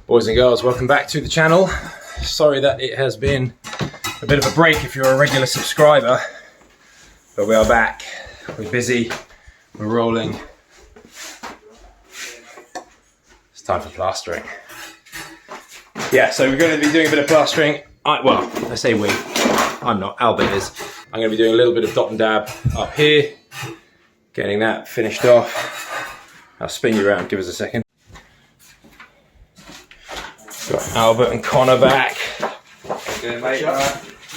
Boys and girls, welcome back to the channel. Sorry that it has been a bit of a break if you're a regular subscriber, but we are back. We're busy, we're rolling. It's time for plastering. Yeah, so we're going to be doing a bit of plastering. Well, I say we, I'm not, Albert is. I'm going to be doing a little bit of dot and dab up here, getting that finished off. I'll spin you around, give us a second. Got Albert and Conor back. Good, mate.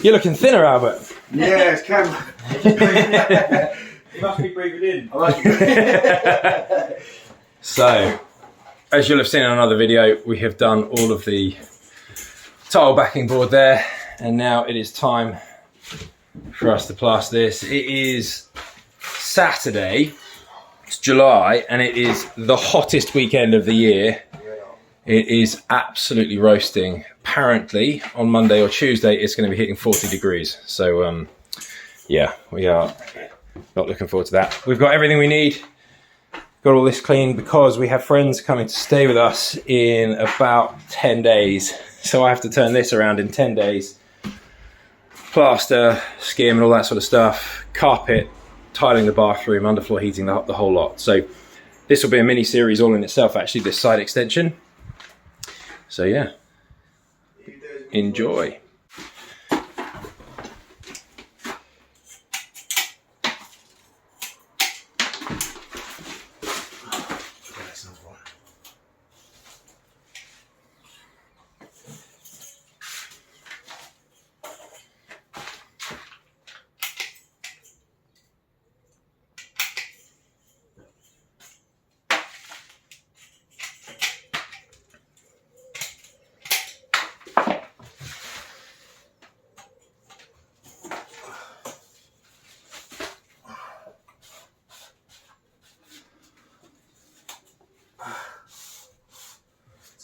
You're looking thinner, Albert. Yeah, it's camera. You must be breathing in. So, as you'll have seen in another video, we have done all of the tile backing board there, and now it is time for us to plaster this. It is Saturday, it's July, and it is the hottest weekend of the year. It is absolutely roasting. Apparently, on Monday or Tuesday, it's going to be hitting 40 degrees. So, yeah, we are not looking forward to that. We've got everything we need. Got all this clean because we have friends coming to stay with us in about 10 days. So I have to turn this around in 10 days. Plaster, skim and all that sort of stuff. Carpet, tiling the bathroom, underfloor heating, the whole lot. So this will be a mini series all in itself, actually, this side extension. So yeah, enjoy.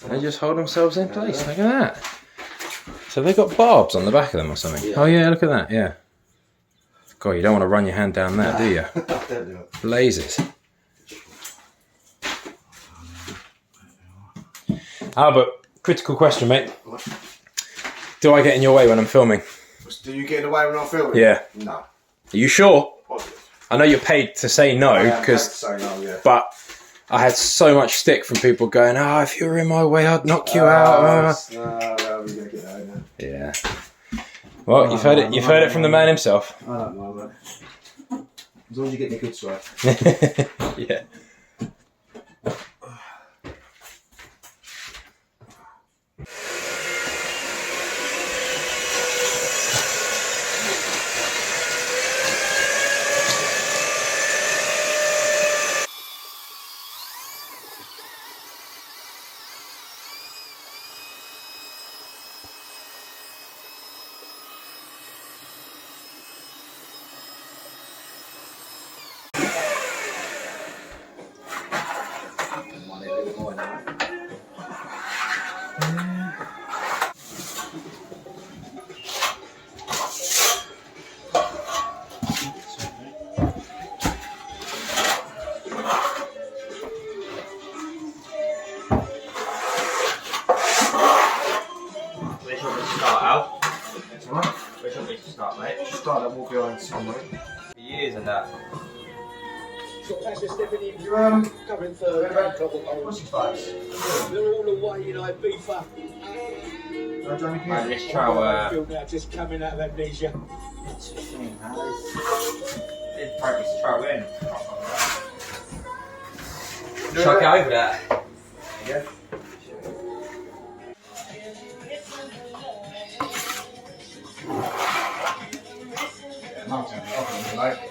They just hold themselves in place, look at that. So they've got barbs on the back of them or something? Yeah. Oh yeah, look at that, yeah. God, you don't want to run your hand down that, do you? Don't do it. Blazes. Albert, critical question, mate. What? Do I get in your way when I'm filming? Do you get in the way when I'm filming? Yeah. No. Are you sure? Positive. I know you're paid to say no, because but I had so much stick from people going, "Oh, if you were in my way, I'd knock you out." No, we're gonna get that now. Yeah. Well, you've heard it. You've heard it from the man himself. I don't mind, mate. As long as you get me good side. Yeah. Where should we start, mate? Just start that wall behind somewhere. For years and that. You coming third. What's your face? They're all away in Ibiza. Man, this trow, just coming out of amnesia. did practice trow in. Chuck it over that. Yeah.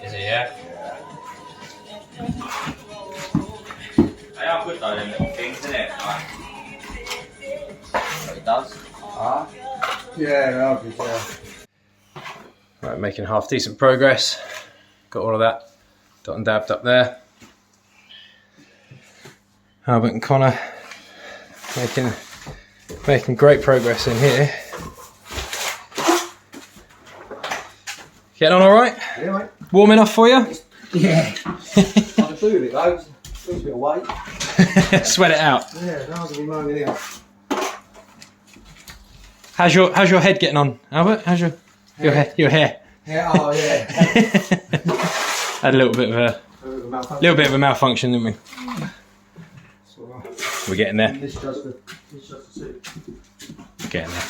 Is it, yeah? They are good though, them little things, isn't it? Like, what it does. Yeah, they are good, yeah. Right, making half decent progress. Got all of that dot and dabbed up there. Albert and Conor making great progress in here. Getting on all right? Yeah, mate. Warm enough for you? Yeah. I can do it though. It's a bit of weight. Sweat it out. Yeah, that was a be moaning here. How's your head getting on, Albert? How's your hair? Yeah, oh yeah. Had a little bit of a malfunction, didn't we? We're getting there. Getting there.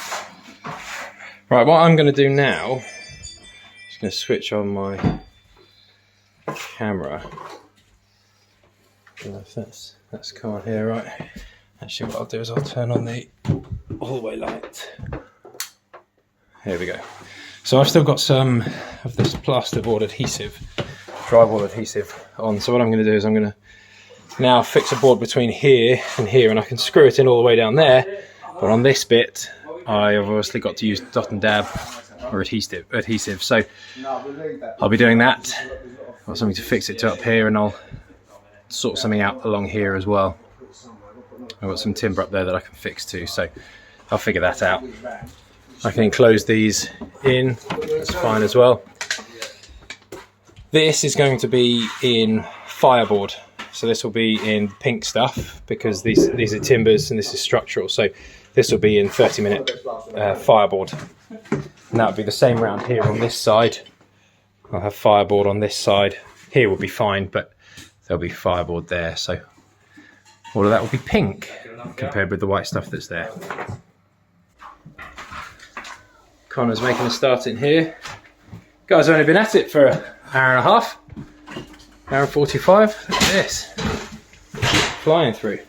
Right, what I'm going to do now is going to switch on my camera. I don't know if that's coming here, right? Actually, what I'll do is I'll turn on the all-the-way light. Here we go. So I've still got some of this plasterboard adhesive, drywall adhesive on. So what I'm going to do is I'm going to now fix a board between here and here, and I can screw it in all the way down there. But on this bit, I've obviously got to use dot and dab or adhesive. So I'll be doing that. I've got something to fix it to up here, and I'll sort something out along here as well. I've got some timber up there that I can fix too, so I'll figure that out. I can enclose these in, that's fine as well. This is going to be in fireboard, so this will be in pink stuff because these are timbers and this is structural, so this will be in 30-minute fireboard. And that would be the same round here on this side. I'll have fireboard on this side. Here will be fine, but there'll be fireboard there, so all of that will be pink compared with the white stuff that's there. Conor's making a start in here. Guys, I've only been at it for an hour and a half. Hour and 45. Look at this. Flying through.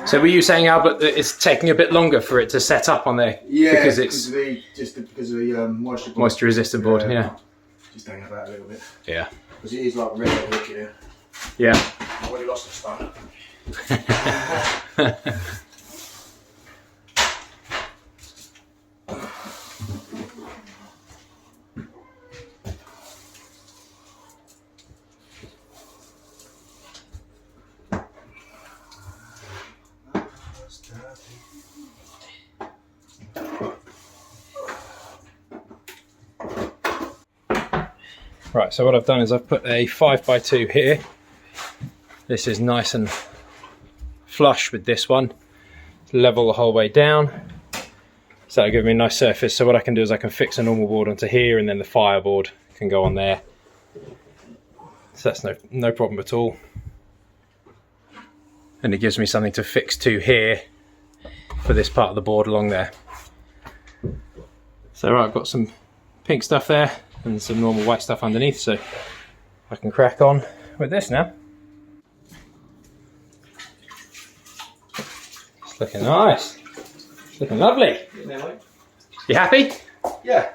So were you saying, Albert, that it's taking a bit longer for it to set up on there? Yeah, because it's because of the moisture resistant board. Yeah. Just hang about a little bit. Yeah. Because it is like red look here. Yeah. I've already lost the stone. Right, so what I've done is I've put a 5x2 here. This is nice and flush with this one. Level the whole way down. So that'll give me a nice surface. So what I can do is I can fix a normal board onto here, and then the fireboard can go on there. So that's no problem at all. And it gives me something to fix to here for this part of the board along there. So right, I've got some pink stuff there and some normal white stuff underneath, so I can crack on with this now. It's looking nice. It's looking lovely. You happy? Yeah.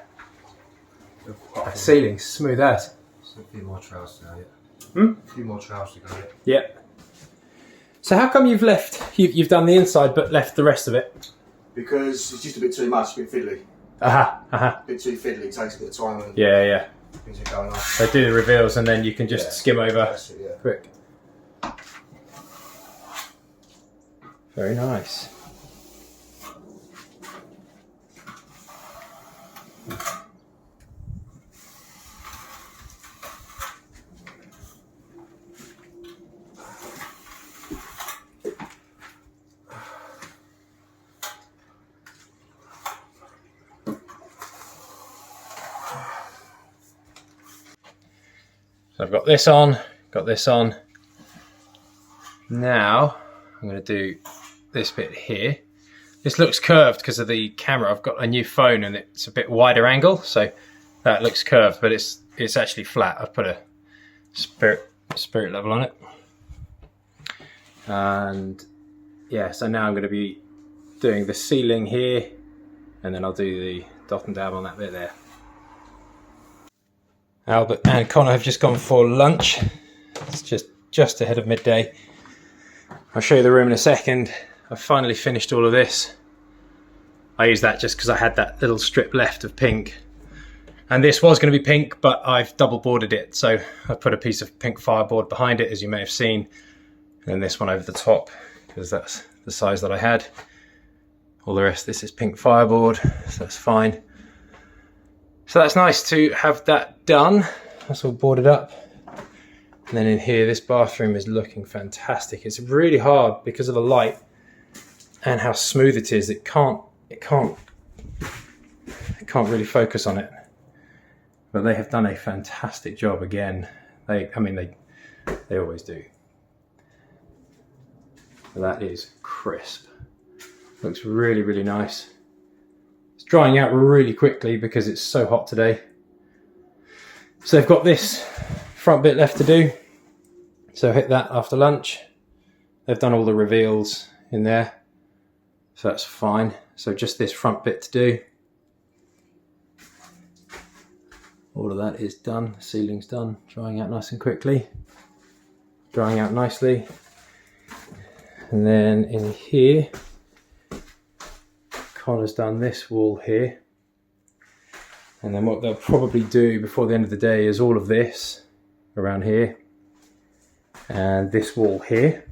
The ceiling's smooth as. So a few more trails to go yet. Hmm? A few more trails to go yet. Yep. So how come you've you've done the inside but left the rest of it? Because it's just a bit too much, a bit fiddly. Aha, A bit too fiddly, it takes a bit of time and Yeah. things are going on. So do the reveals and then you can just skim over That's it, yeah. quick. Very nice. So I've got this on, Now I'm going to do this bit here. This looks curved because of the camera. I've got a new phone and it's a bit wider angle, so that looks curved, but it's actually flat. I've put a spirit level on it. And yeah, so now I'm going to be doing the ceiling here, and then I'll do the dot and dab on that bit there. Albert and Conor have just gone for lunch. It's just ahead of midday. I'll show you the room in a second. I've finally finished all of this. I used that just because I had that little strip left of pink, And this was going to be pink, but I've double boarded it. So I put a piece of pink fireboard behind it, as you may have seen. And then this one over the top, because that's the size that I had. All the rest, this is pink fireboard, so that's fine. So that's nice to have that done. That's all boarded up. And then in here, this bathroom is looking fantastic. It's really hard because of the light and how smooth it is. It can't really focus on it. But they have done a fantastic job again. They always do. So that is crisp. Looks really, really nice. It's drying out really quickly because it's so hot today. So they've got this front bit left to do. So hit that after lunch. They've done all the reveals in there. So that's fine. So just this front bit to do. All of that is done. The ceiling's done. Drying out nice and quickly. Drying out nicely. And then in here, Conor's done this wall here. And then what they'll probably do before the end of the day is all of this around here. And this wall here.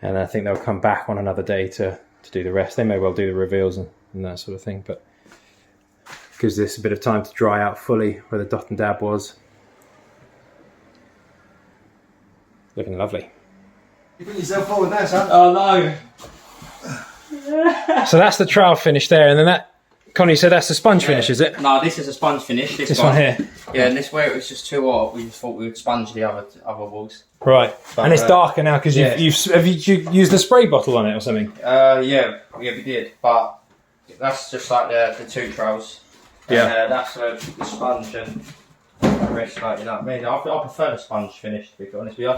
And I think they'll come back on another day to do the rest. They may well do the reveals and that sort of thing, but gives this a bit of time to dry out fully where the dot and dab was. Looking lovely. You put yourself forward there, son. Oh no! So that's the trowel finish there, and then that, Connie said that's the sponge finish, is it? No, this is a sponge finish. This one here. Yeah, and this where it was just too hot, we just thought we would sponge the other walls. Right, But, and it's darker now because yeah. have you used a spray bottle on it or something? Yeah, we did, but that's just like the two trowels. Yeah. That's the sponge and the rest, like, you know what I mean? I prefer the sponge finish, to be honest with you.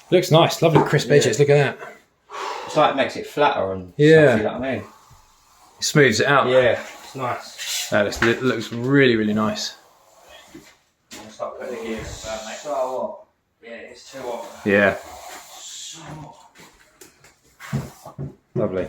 Looks nice, lovely crisp edges. Look at that. It's like it makes it flatter and Yeah. stuff, you know what I mean? It smooths it out. Yeah, it's nice. It looks really, really nice. I'm gonna start putting the gears down, mate. So what? Yeah, it's too hot. Yeah, So hot. lovely.